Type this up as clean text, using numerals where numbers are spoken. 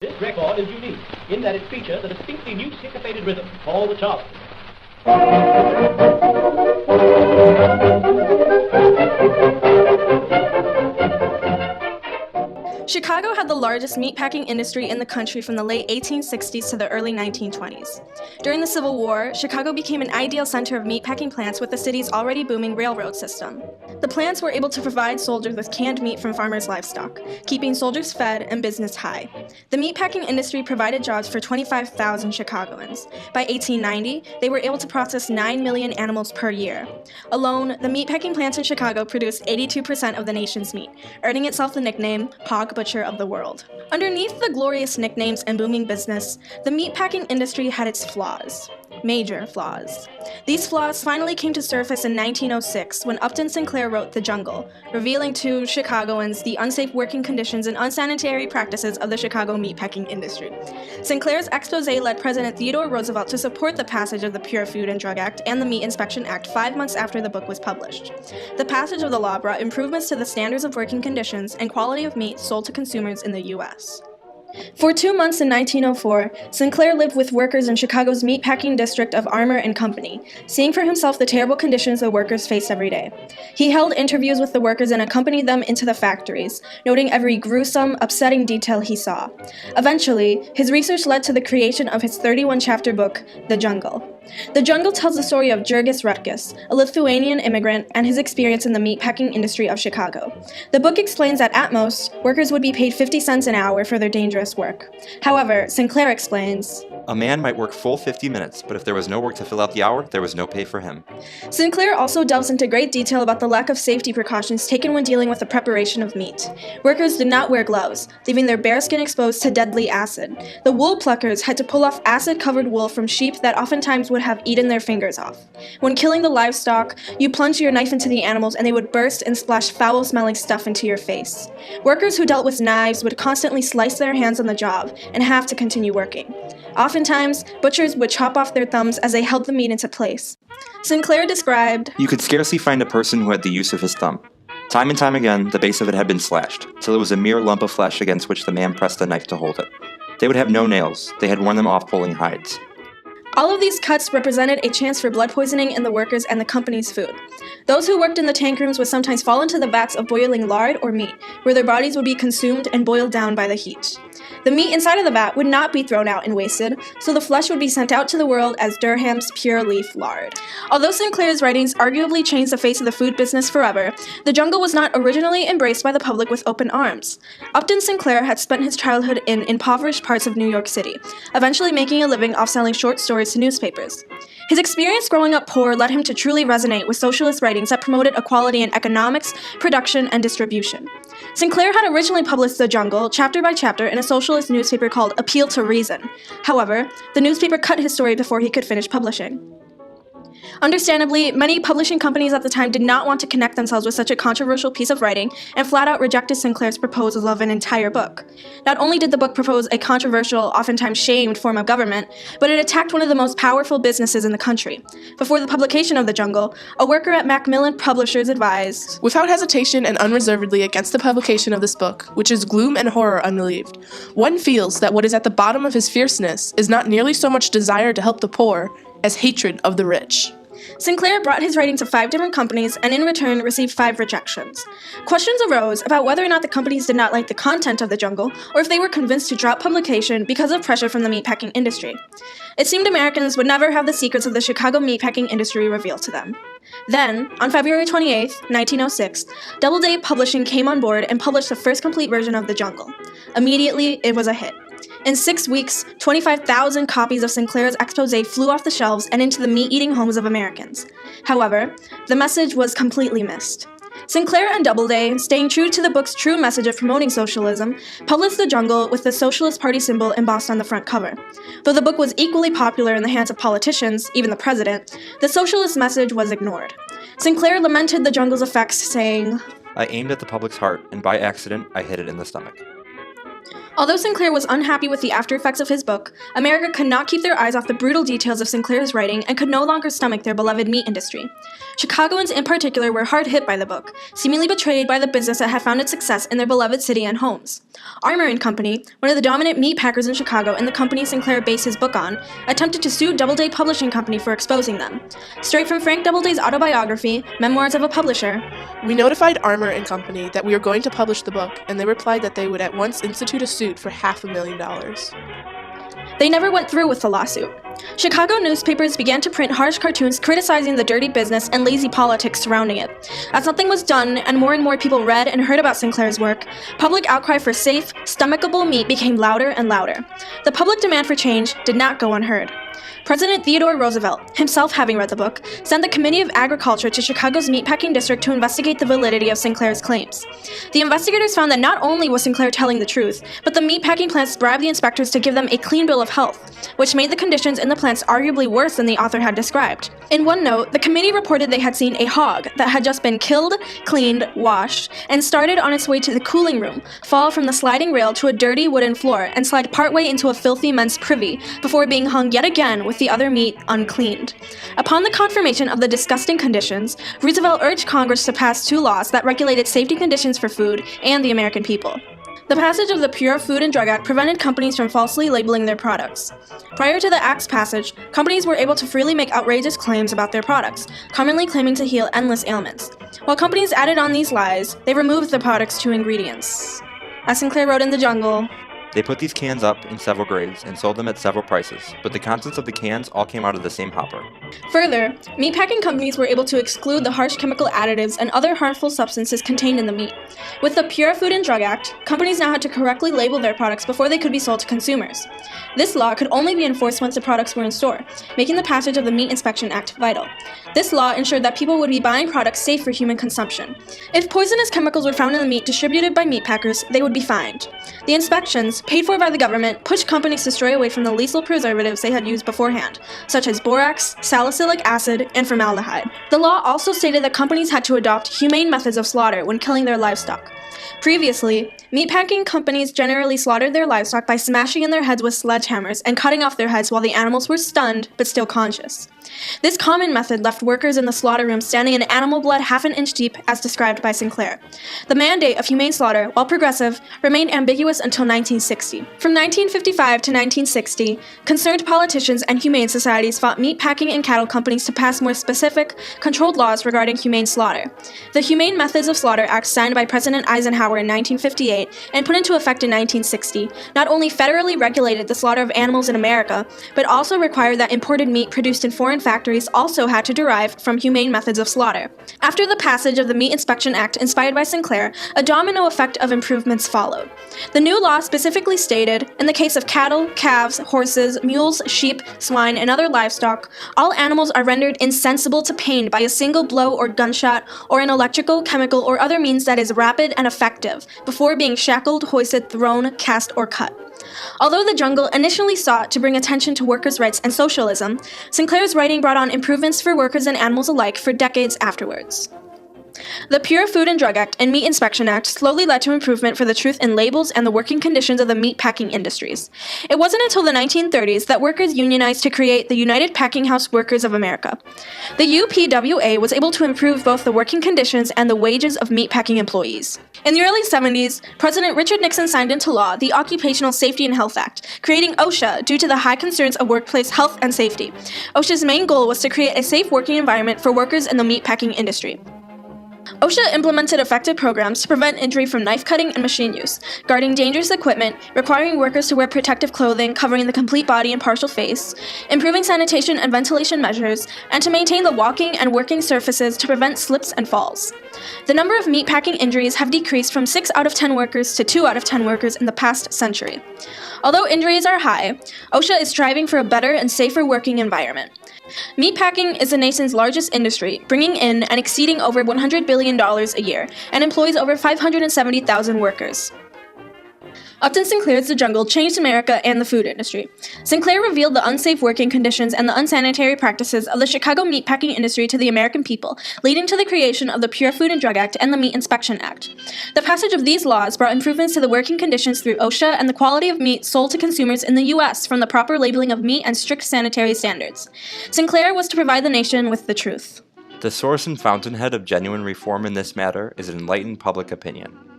This record is unique in that it features a distinctly new syncopated rhythm called the charleston. Chicago had the largest meatpacking industry in the country from the late 1860s to the early 1920s. During the Civil War, Chicago became an ideal center of meatpacking plants with the city's already booming railroad system. The plants were able to provide soldiers with canned meat from farmers' livestock, keeping soldiers fed and business high. The meatpacking industry provided jobs for 25,000 Chicagoans. By 1890, they were able to process 9 million animals per year. Alone, the meatpacking plants in Chicago produced 82% of the nation's meat, earning itself the nickname Hog Butcher of the World. Underneath the glorious nicknames and booming business, the meatpacking industry had its flaws. Major flaws. These flaws finally came to surface in 1906 when Upton Sinclair wrote The Jungle, revealing to Chicagoans the unsafe working conditions and unsanitary practices of the Chicago meatpacking industry. Sinclair's expose led President Theodore Roosevelt to support the passage of the Pure Food and Drug Act and the Meat Inspection Act 5 months after the book was published. The passage of the law brought improvements to the standards of working conditions and quality of meat sold to consumers in the U.S. For 2 months in 1904, Sinclair lived with workers in Chicago's meatpacking district of Armour and Company, seeing for himself the terrible conditions the workers faced every day. He held interviews with the workers and accompanied them into the factories, noting every gruesome, upsetting detail he saw. Eventually, his research led to the creation of his 31-chapter book, The Jungle. The Jungle tells the story of Jurgis Rutkus, a Lithuanian immigrant, and his experience in the meatpacking industry of Chicago. The book explains that at most, workers would be paid 50 cents an hour for their dangerous work. However, Sinclair explains, "A man might work full 50 minutes, but if there was no work to fill out the hour, there was no pay for him." Sinclair also delves into great detail about the lack of safety precautions taken when dealing with the preparation of meat. Workers did not wear gloves, leaving their bare skin exposed to deadly acid. The wool pluckers had to pull off acid-covered wool from sheep that oftentimes would have eaten their fingers off. When killing the livestock, you plunged your knife into the animals and they would burst and splash foul-smelling stuff into your face. Workers who dealt with knives would constantly slice their hands on the job and have to continue working. Oftentimes, butchers would chop off their thumbs as they held the meat into place. Sinclair described, "You could scarcely find a person who had the use of his thumb. Time and time again, the base of it had been slashed, till it was a mere lump of flesh against which the man pressed the knife to hold it. They would have no nails, they had worn them off pulling hides." All of these cuts represented a chance for blood poisoning in the workers and the company's food. Those who worked in the tank rooms would sometimes fall into the vats of boiling lard or meat, where their bodies would be consumed and boiled down by the heat. The meat inside of the vat would not be thrown out and wasted, so the flesh would be sent out to the world as Durham's pure leaf lard. Although Sinclair's writings arguably changed the face of the food business forever, The Jungle was not originally embraced by the public with open arms. Upton Sinclair had spent his childhood in impoverished parts of New York City, eventually making a living off selling short stories to newspapers. His experience growing up poor led him to truly resonate with socialist writings that promoted equality in economics, production, and distribution. Sinclair had originally published The Jungle, chapter by chapter, in a socialist newspaper called Appeal to Reason. However, the newspaper cut his story before he could finish publishing. Understandably, many publishing companies at the time did not want to connect themselves with such a controversial piece of writing and flat out rejected Sinclair's proposal of an entire book. Not only did the book propose a controversial, oftentimes shamed form of government, but it attacked one of the most powerful businesses in the country. Before the publication of The Jungle, a worker at Macmillan Publishers advised, "Without hesitation and unreservedly against the publication of this book, which is gloom and horror unrelieved, one feels that what is at the bottom of his fierceness is not nearly so much desire to help the poor as hatred of the rich." Sinclair brought his writing to 5 different companies and in return received 5 rejections. Questions arose about whether or not the companies did not like the content of The Jungle or if they were convinced to drop publication because of pressure from the meatpacking industry. It seemed Americans would never have the secrets of the Chicago meatpacking industry revealed to them. Then, on February 28, 1906, Doubleday Publishing came on board and published the first complete version of The Jungle. Immediately, it was a hit. In 6 weeks, 25,000 copies of Sinclair's expose flew off the shelves and into the meat-eating homes of Americans. However, the message was completely missed. Sinclair and Doubleday, staying true to the book's true message of promoting socialism, published The Jungle with the Socialist Party symbol embossed on the front cover. Though the book was equally popular in the hands of politicians, even the president, the socialist message was ignored. Sinclair lamented The Jungle's effects, saying, "I aimed at the public's heart, and by accident, I hit it in the stomach." Although Sinclair was unhappy with the after effects of his book, America could not keep their eyes off the brutal details of Sinclair's writing and could no longer stomach their beloved meat industry. Chicagoans in particular were hard hit by the book, seemingly betrayed by the business that had found its success in their beloved city and homes. Armour and Company, one of the dominant meat packers in Chicago and the company Sinclair based his book on, attempted to sue Doubleday Publishing Company for exposing them. Straight from Frank Doubleday's autobiography, Memoirs of a Publisher, "We notified Armour and Company that we were going to publish the book, and they replied that they would at once institute a suit for $500,000. They never went through with the lawsuit. Chicago newspapers began to print harsh cartoons criticizing the dirty business and lazy politics surrounding it. As nothing was done and more people read and heard about Sinclair's work, public outcry for safe, stomachable meat became louder and louder. The public demand for change did not go unheard. President Theodore Roosevelt, himself having read the book, sent the Committee of Agriculture to Chicago's meatpacking district to investigate the validity of Sinclair's claims. The investigators found that not only was Sinclair telling the truth, but the meatpacking plants bribed the inspectors to give them a clean bill of health, which made the conditions in the plants arguably worse than the author had described. In one note, the committee reported they had seen a hog that had just been killed, cleaned, washed, and started on its way to the cooling room, fall from the sliding rail to a dirty wooden floor, and slide partway into a filthy men's privy before being hung yet again with the other meat uncleaned. Upon the confirmation of the disgusting conditions, Roosevelt urged Congress to pass 2 laws that regulated safety conditions for food and the American people. The passage of the Pure Food and Drug Act prevented companies from falsely labeling their products. Prior to the Act's passage, companies were able to freely make outrageous claims about their products, commonly claiming to heal endless ailments. While companies added on these lies, they removed the product's true ingredients. As Sinclair wrote in The Jungle, They put these cans up in several grades and sold them at several prices, but the contents of the cans all came out of the same hopper. Further, meatpacking companies were able to exclude the harsh chemical additives and other harmful substances contained in the meat. With the Pure Food and Drug Act, companies now had to correctly label their products before they could be sold to consumers. This law could only be enforced once the products were in store, making the passage of the Meat Inspection Act vital. This law ensured that people would be buying products safe for human consumption. If poisonous chemicals were found in the meat distributed by meatpackers, they would be fined. The inspections, paid for by the government, pushed companies to stray away from the lethal preservatives they had used beforehand, such as borax, salicylic acid, and formaldehyde. The law also stated that companies had to adopt humane methods of slaughter when killing their livestock. Previously, meatpacking companies generally slaughtered their livestock by smashing in their heads with sledgehammers and cutting off their heads while the animals were stunned but still conscious. This common method left workers in the slaughter room standing in animal blood half an inch deep, as described by Sinclair. The mandate of humane slaughter, while progressive, remained ambiguous until 1960. From 1955 to 1960, concerned politicians and humane societies fought meatpacking and cattle companies to pass more specific, controlled laws regarding humane slaughter. The Humane Methods of Slaughter Act, signed by President Eisenhower in 1958 and put into effect in 1960, not only federally regulated the slaughter of animals in America, but also required that imported meat produced in foreign factories also had to derive from humane methods of slaughter. After the passage of the Meat Inspection Act, inspired by Sinclair, a domino effect of improvements followed. The new law specifically stated, in the case of cattle, calves, horses, mules, sheep, swine, and other livestock, all animals are rendered insensible to pain by a single blow or gunshot or an electrical, chemical, or other means that is rapid and effective, before being shackled, hoisted, thrown, cast, or cut. Although The Jungle initially sought to bring attention to workers' rights and socialism, Sinclair's writing brought on improvements for workers and animals alike for decades afterwards. The Pure Food and Drug Act and Meat Inspection Act slowly led to improvement for the truth in labels and the working conditions of the meat packing industries. It wasn't until the 1930s that workers unionized to create the United Packing House Workers of America. The UPWA was able to improve both the working conditions and the wages of meatpacking employees. In the early 70s, President Richard Nixon signed into law the Occupational Safety and Health Act, creating OSHA due to the high concerns of workplace health and safety. OSHA's main goal was to create a safe working environment for workers in the meatpacking industry. OSHA implemented effective programs to prevent injury from knife cutting and machine use, guarding dangerous equipment, requiring workers to wear protective clothing covering the complete body and partial face, improving sanitation and ventilation measures, and to maintain the walking and working surfaces to prevent slips and falls. The number of meatpacking injuries have decreased from 6 out of 10 workers to 2 out of 10 workers in the past century. Although injuries are high, OSHA is striving for a better and safer working environment. Meatpacking is the nation's largest industry, bringing in and exceeding over $100 billion a year, and employs over 570,000 workers. Upton Sinclair's The Jungle changed America and the food industry. Sinclair revealed the unsafe working conditions and the unsanitary practices of the Chicago meatpacking industry to the American people, leading to the creation of the Pure Food and Drug Act and the Meat Inspection Act. The passage of these laws brought improvements to the working conditions through OSHA and the quality of meat sold to consumers in the U.S. from the proper labeling of meat and strict sanitary standards. Sinclair was to provide the nation with the truth. The source and fountainhead of genuine reform in this matter is an enlightened public opinion.